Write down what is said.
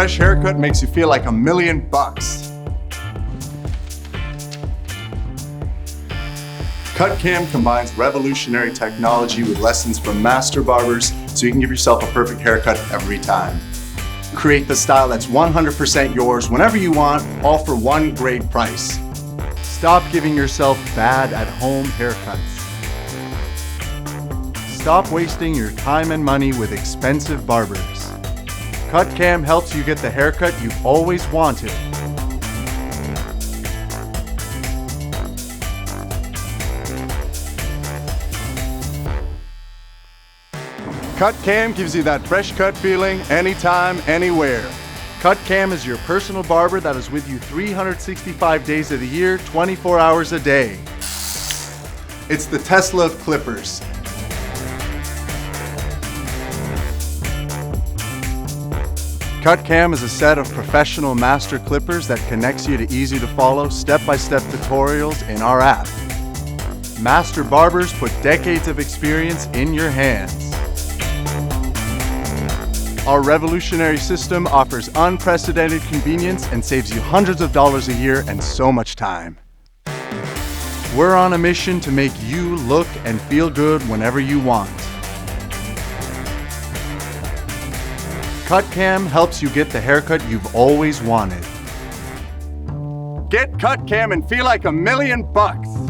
fresh haircut makes you feel like $1,000,000. CutCam combines revolutionary technology with lessons from Master Barbers so you can give yourself a perfect haircut every time. Create the style that's 100% yours whenever you want, all for one great price. Stop giving yourself bad at-home haircuts. Stop wasting your time and money with expensive barbers. CutCam helps you get the haircut you've always wanted. CutCam gives you that fresh cut feeling anytime, anywhere. CutCam is your personal barber that is with you 365 days of the year, 24 hours a day. It's the Tesla of clippers. CutCam is a set of professional master clippers that connects you to easy-to-follow, step-by-step tutorials in our app. Master Barbers put decades of experience in your hands. Our revolutionary system offers unprecedented convenience and saves you hundreds of dollars a year and so much time. We're on a mission to make you look and feel good whenever you want. CutCam helps you get the haircut you've always wanted. Get CutCam and feel like $1,000,000.